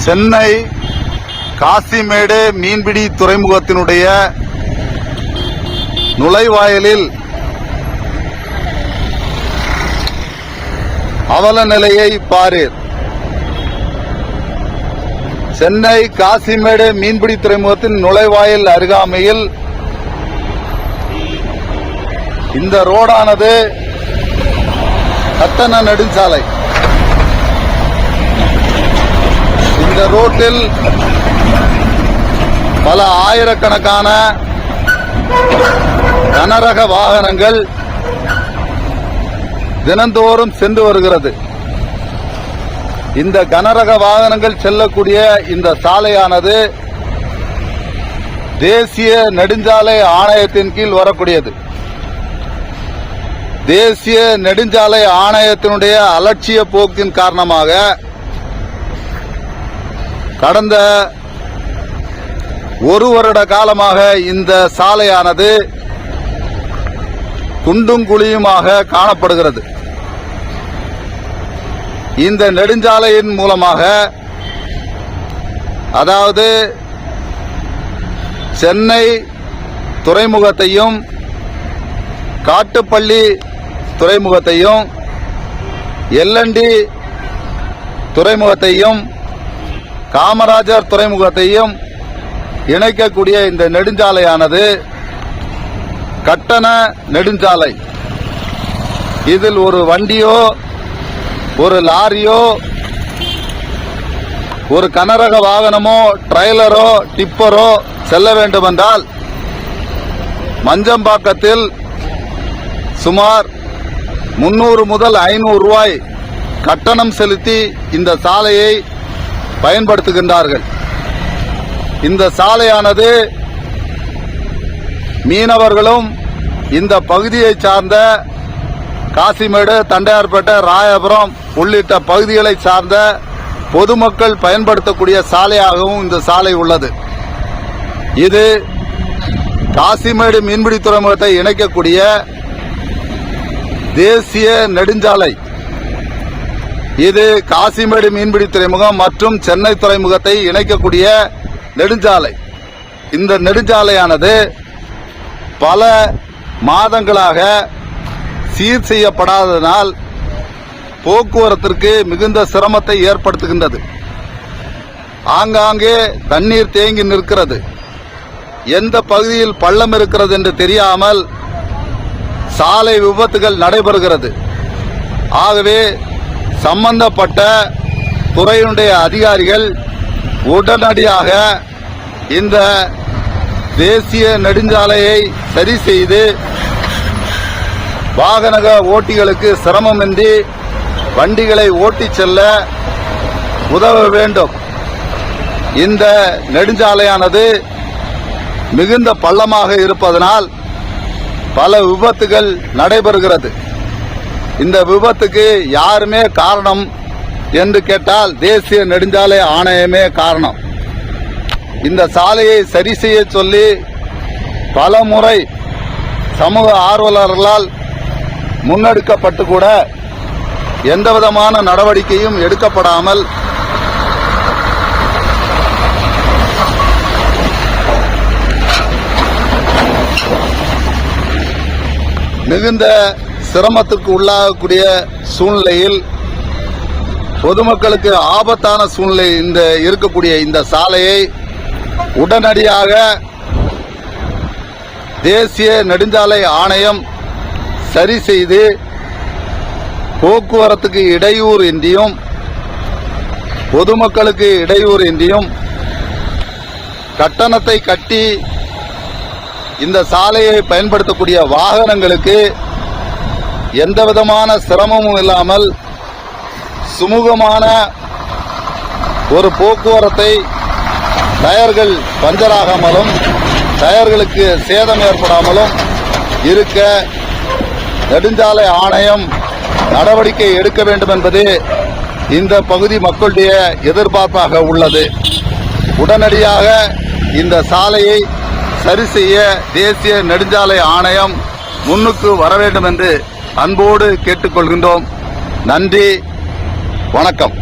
சென்னை காசிமேடு மீன்பிடி துறைமுகத்தினுடைய நுழைவாயிலில் அவல நிலையை பாரீர். சென்னை காசிமேடு மீன்பிடி துறைமுகத்தின் நுழைவாயில் அருகாமையில் இந்த ரோடானது கட்டண நெடுஞ்சாலை. இந்த ரோட்டில் பல ஆயிரக்கணக்கான கனரக வாகனங்கள் தினந்தோறும் சென்று வருகிறது. இந்த கனரக வாகனங்கள் செல்லக்கூடிய இந்த சாலையானது தேசிய நெடுஞ்சாலை ஆணையத்தின் கீழ் வரக்கூடியது. தேசிய நெடுஞ்சாலை ஆணையத்தினுடைய அலட்சிய போக்கின் காரணமாக கடந்த ஒரு வருட காலமாக இந்த சாலையானது குண்டும் குழியுமாக காணப்படுகிறது. இந்த நெடுஞ்சாலையின் மூலமாக, அதாவது சென்னை துறைமுகத்தையும் காட்டுப்பள்ளி துறைமுகத்தையும் எல்என்டி துறைமுகத்தையும் காமராஜர் துறைமுகத்தையும் இணைக்கக்கூடிய இந்த நெடுஞ்சாலையானது கட்டண நெடுஞ்சாலை. இதில் ஒரு வண்டியோ, ஒரு லாரியோ, ஒரு கனரக வாகனமோ, ட்ரெய்லரோ, டிப்பரோ செல்ல வேண்டுமென்றால் மஞ்சம்பாக்கத்தில் சுமார் 300 முதல் 500 ரூபாய் கட்டணம் செலுத்தி இந்த சாலையை பயன்படுத்துகின்றார்கள். இந்த சாலையானது மீனவர்களும் இந்த பகுதியை சார்ந்த காசிமேடு, தண்டையார்பேட்டை, ராயபுரம் உள்ளிட்ட பகுதிகளை சார்ந்த பொதுமக்கள் பயன்படுத்தக்கூடிய சாலையாகவும் இந்த சாலை உள்ளது. இது காசிமேடு மீன்பிடி துறைமுகத்தை இணைக்கக்கூடிய தேசிய நெடுஞ்சாலை. இது காசிமேடு மீன்பிடி துறைமுகம் மற்றும் சென்னை துறைமுகத்தை இணைக்கக்கூடிய நெடுஞ்சாலை. இந்த நெடுஞ்சாலையானது பல மாதங்களாக சீர் செய்யப்படாததனால் போக்குவரத்திற்கு மிகுந்த சிரமத்தை ஏற்படுத்துகின்றது. ஆங்காங்கே தண்ணீர் தேங்கி நிற்கிறது. எந்த பகுதியில் பள்ளம் இருக்கிறது என்று தெரியாமல் சாலை விபத்துகள் நடைபெறுகிறது. ஆகவே சம்பந்தப்பட்ட துறையினுடைய அதிகாரிகள் உடனடியாக இந்த தேசிய நெடுஞ்சாலையை சரி செய்து வாகன ஓட்டிகளுக்கு சிரமமின்றி வண்டிகளை ஓட்டிச் செல்ல உதவ வேண்டும். இந்த நெடுஞ்சாலையானது மிகுந்த பள்ளமாக இருப்பதனால் பல விபத்துகள் நடைபெறுகிறது. இந்த விபத்துக்கு யாருமே காரணம் என்று கேட்டால் தேசிய நெடுஞ்சாலை ஆணையமே காரணம். இந்த சாலையை சரி செய்ய சொல்லி பல முறை சமூக ஆர்வலர்களால் முன்னெடுக்கப்பட்டு கூட எந்தவிதமான நடவடிக்கையும் எடுக்கப்படாமல் மிகுந்த சிரமத்திற்கு உள்ளாகக்கூடிய சூழ்நிலையில் பொதுமக்களுக்கு ஆபத்தான சூழ்நிலை இந்த இருக்கக்கூடிய இந்த சாலையை உடனடியாக தேசிய நெடுஞ்சாலை ஆணையம் சரி செய்து போக்குவரத்துக்கு இடையூறு இன்றியும் பொதுமக்களுக்கு இடையூறு இன்றியும் கட்டணத்தை கட்டி இந்த சாலையை பயன்படுத்தக்கூடிய வாகனங்களுக்கு எந்தவிதமான சிரமமும் இல்லாமல் சுமூகமான ஒரு போக்குவரத்தை, டயர்கள் பஞ்சராகாமலும் டயர்களுக்கு சேதம் ஏற்படாமலும் இருக்க நெடுஞ்சாலை ஆணையம் நடவடிக்கை எடுக்க வேண்டும் என்பது இந்த பகுதி மக்களுடைய எதிர்பார்ப்பாக உள்ளது. உடனடியாக இந்த சாலையை சரி செய்ய தேசிய நெடுஞ்சாலை ஆணையம் முன்னுக்கு வர வேண்டும் என்று அன்போடு கேட்டுக்கொள்கின்றோம். நன்றி, வணக்கம்.